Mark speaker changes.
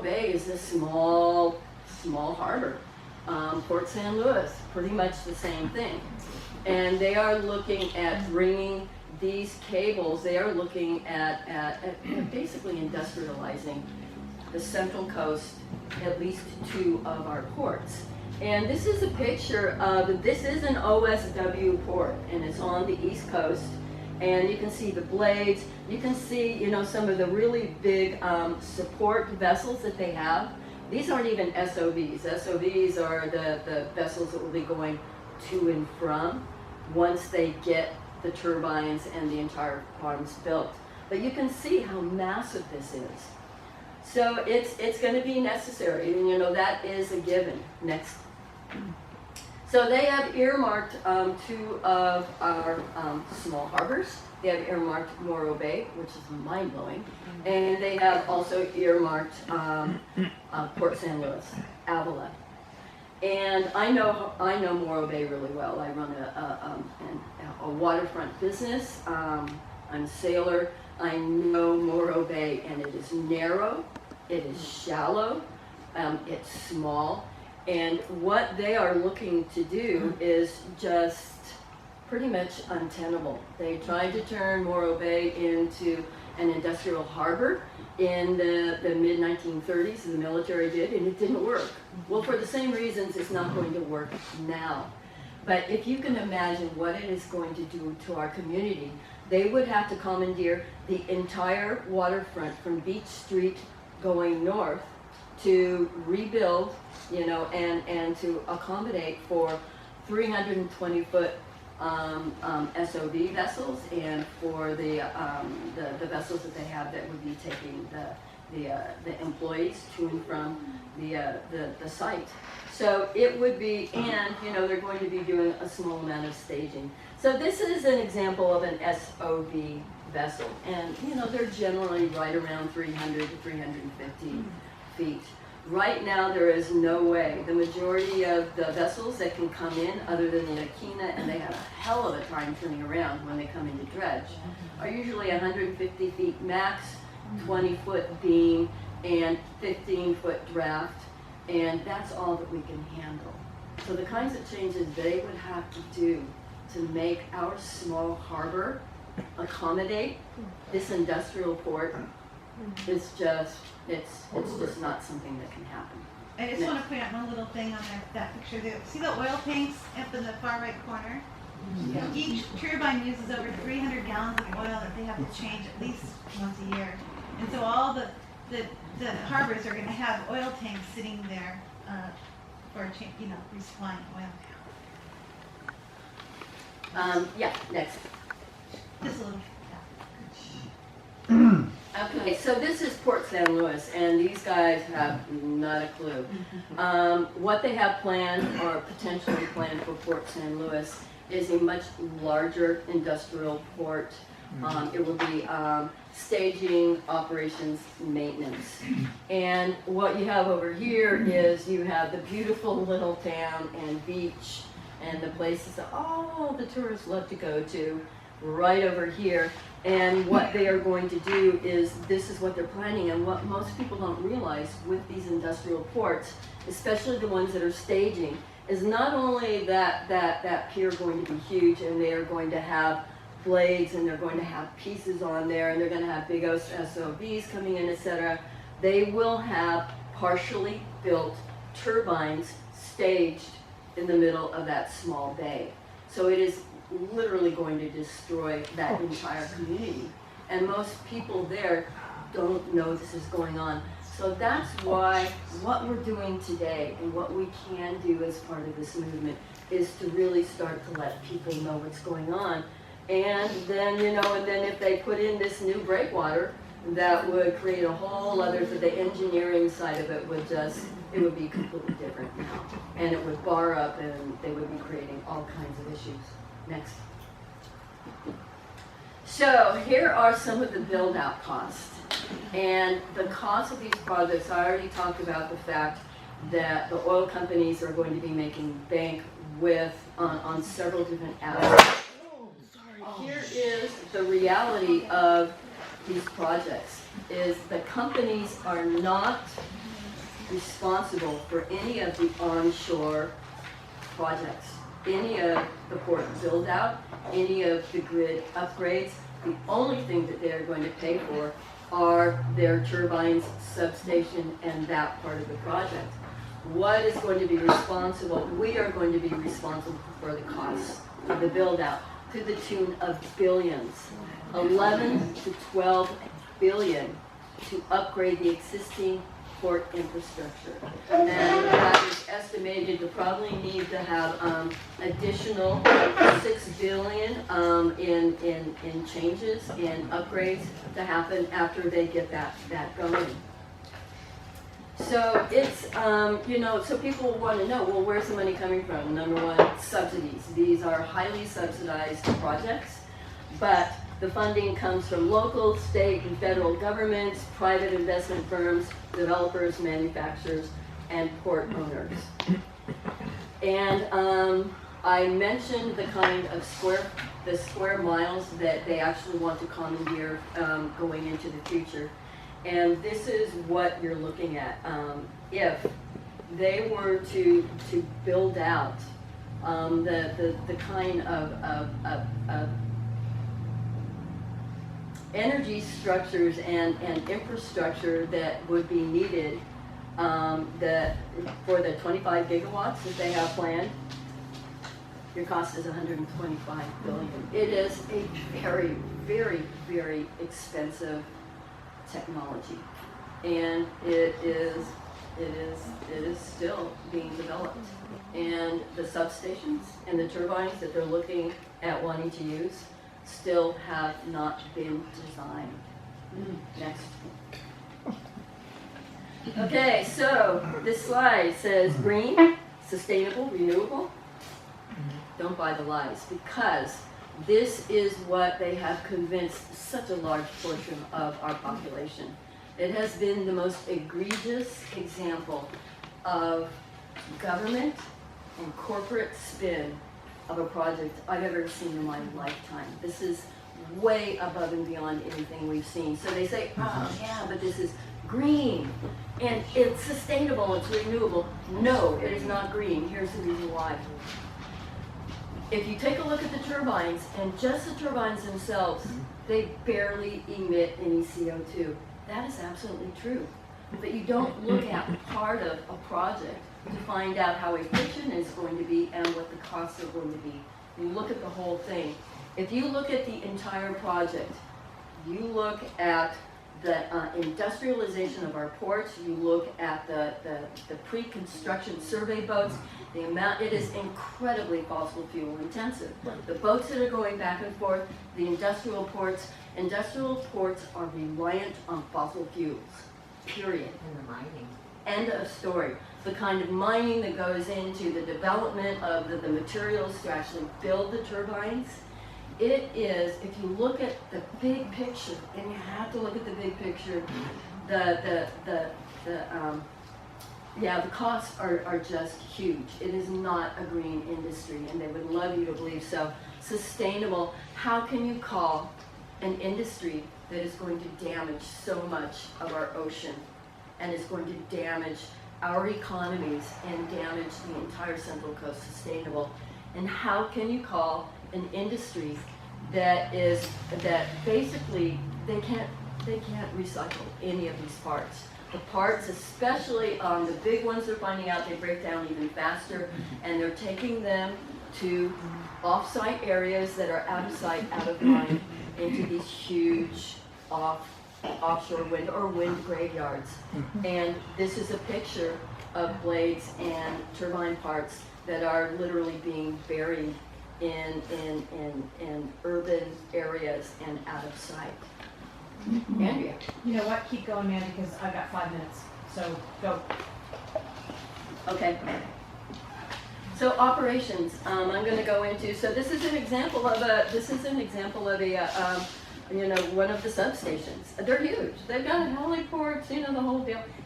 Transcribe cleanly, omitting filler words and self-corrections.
Speaker 1: Bay is a small harbor. Port San Luis, pretty much the same thing. And they are looking at bringing these cables, they are looking at basically industrializing the Central Coast, at least 2 of our ports. And this is a picture of, this is an OSW port, and it's on the East Coast. And you can see the blades, you can see, you know, some of the really big support vessels that they have. These aren't even SOVs. SOVs are the vessels that will be going to and from once they get the turbines and the entire farms built. But you can see how massive this is. So it's going to be necessary, and you know, that is a given. Next. So they have earmarked 2 of our small harbors. They have earmarked Morro Bay, which is mind-blowing, and they have also earmarked Port San Luis, Avila. And I know Morro Bay really well. I run a waterfront business. I'm a sailor. I know Morro Bay, and it is narrow, it is shallow, it's small, and what they are looking to do is just pretty much untenable. They tried to turn Morro Bay into an industrial harbor in the mid-1930s, the military did, and it didn't work. Well, for the same reasons, it's not going to work now. But if you can imagine what it is going to do to our community, they would have to commandeer the entire waterfront from Beach Street going north to rebuild, you know, and to accommodate for 320-foot SOV vessels, and for the vessels that they have that would be taking the employees to and from the site. So it would be, and you know, they're going to be doing a small amount of staging. So this is an example of an SOV vessel, and you know, they're generally right around 300 to 350 feet. Right now, there is no way. The majority of the vessels that can come in, other than the Aquina, and they have a hell of a time turning around when they come into dredge, are usually 150 feet max, 20-foot beam, and 15-foot draft, and that's all that we can handle. So the kinds of changes they would have to do to make our small harbor accommodate this industrial port is just, it's just not something that can happen.
Speaker 2: I just want to point out one little thing on that picture there. See the oil tanks up in the far right corner? Yeah. Each turbine uses over 300 gallons of oil that they have to change at least once a year. And so all the harbors are going to have oil tanks sitting there for resupplying oil.
Speaker 1: Yeah, next.
Speaker 2: Just a little.
Speaker 1: Okay, so this is Port San Luis, and these guys have not a clue. What they have planned, or potentially planned for Port San Luis, is a much larger industrial port. It will be staging, operations, maintenance. And what you have over here is you have the beautiful little town and beach and the places that all the tourists love to go to right over here. And what they are going to do is, this is what they're planning, and what most people don't realize with these industrial ports, especially the ones that are staging, is not only that pier going to be huge, and they are going to have blades, and they're going to have pieces on there, and they're going to have big SOVs coming in, etc. They will have partially built turbines staged in the middle of that small bay. So it is literally going to destroy that entire community. And most people there don't know this is going on. So that's why what we're doing today and what we can do as part of this movement is to really start to let people know what's going on. And then, you know, and then if they put in this new breakwater, that would create a whole other, so the engineering side of it would just, it would be completely different now. And it would bar up, and they would be creating all kinds of issues. Next. So here are some of the build-out costs. And the cost of these projects, I already talked about the fact that the oil companies are going to be making bank with on several different aspects. Here is the reality of these projects, is the companies are not responsible for any of the onshore projects, any of the port build out, any of the grid upgrades. The only thing that they are going to pay for are their turbines, substation, and that part of the project. What is going to be responsible? We are going to be responsible for the costs of the build out to the tune of billions, 11 to 12 billion to upgrade the existing port infrastructure. And that is estimated to probably need to have additional 6 billion in changes, in upgrades to happen after they get that going. So it's, so people want to know, well, where's the money coming from? Number one, subsidies. These are highly subsidized projects, but the funding comes from local, state, and federal governments, private investment firms, developers, manufacturers, and port owners. And I mentioned the kind of square miles that they actually want to commandeer going into the future. And this is what you're looking at. If they were to build out the kind of energy structures and infrastructure that would be needed for the 25 gigawatts that they have planned, your cost is $125 billion. It is a very, very, very expensive technology, and it is still being developed. And the substations and the turbines that they're looking at wanting to use still have not been designed. Next. Okay, so this slide says green, sustainable, renewable. Don't buy the lies, because this is what they have convinced such a large portion of our population. It has been the most egregious example of government and corporate spin of a project I've ever seen in my lifetime. This is way above and beyond anything we've seen. So they say, oh yeah, but this is green and it's sustainable, it's renewable. No, it is not green. Here's the reason why. If you take a look at the turbines, and just the turbines themselves, they barely emit any CO2. That is absolutely true. But you don't look at part of a project to find out how efficient it's going to be and what the costs are going to be. You look at the whole thing. If you look at the entire project, you look at the industrialization of our ports, you look at the pre-construction survey boats, the amount, it is incredibly fossil fuel intensive. Right. The boats that are going back and forth, the industrial ports are reliant on fossil fuels, period.
Speaker 3: And the mining.
Speaker 1: End of story. The kind of mining that goes into the development of the materials to actually build the turbines, it is, if you look at the big picture, and you have to look at the big picture, the costs are just huge. It is not a green industry, and they would love you to believe so. Sustainable, how can you call an industry that is going to damage so much of our ocean and is going to damage our economies and damage the entire Central Coast sustainable? And how can you call an industry that basically they can't recycle any of these parts? The parts, especially the big ones, they're finding out they break down even faster, and they're taking them to off-site areas that are out of sight, out of mind, into these huge offshore wind graveyards. And this is a picture of blades and turbine parts that are literally being buried in urban areas and out of sight. Andrea.
Speaker 4: You know what? Keep going, man, because I've got 5 minutes. So go.
Speaker 1: Okay. So operations, I'm going to go into. So this is an example of one of the substations. They're huge. They've got heliports, the whole deal.